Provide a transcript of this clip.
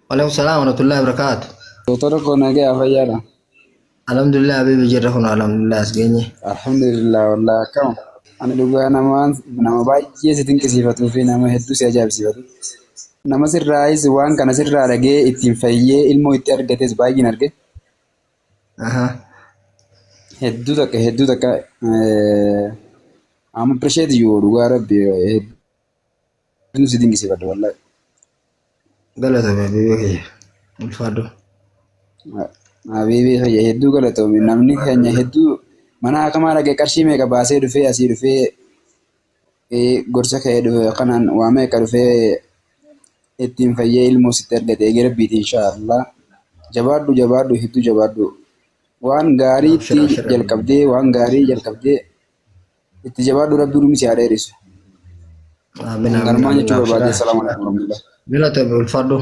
Waalaikum salam warahmatullahi wabarakatuh. Doctor ko nagaya fayyada. Alhamdulillah habibi jirra kun alhamdulillah asgenye. Alhamdulillah wallah kam. Ani dhugaa nama baay'ee si dinqisiifatuu fi nama hedduu si ajaa'ibsiifatu. Nama sirraayis waan kana sirraa dhagee ittiin fayyee ilmoo itti argates baay'een arge. Aha. Hedduu takka I'm appreciate you dhugaa rabbi hedduu si dinqisiifadhu wallahi. Galatoomi habibi kiyya. Ulfaadhu. Habibi fayya hedduu galatoomi namni keenya hedduu mana hakamaa dhaqee qarshii meeqa baasee dhufee asii dhufee gorsa ka'ee dhufe kanaan waa meeqa dhufee ittiin fayyee ilmoo sitti argate eegee rabbiiti inshaallah. Jabaadhu hedduu jabaadhu. Waan gaariitti Abshir habibi. jalqabdee waan gaarii jalqabdee itti jabaadhu rabbi dhumi si haa dheerisu. Amin amin Galumaan amin jechuu abshir. barbaade salaamu alaikum warahmatullahi. Galatoomi ulfaadhu.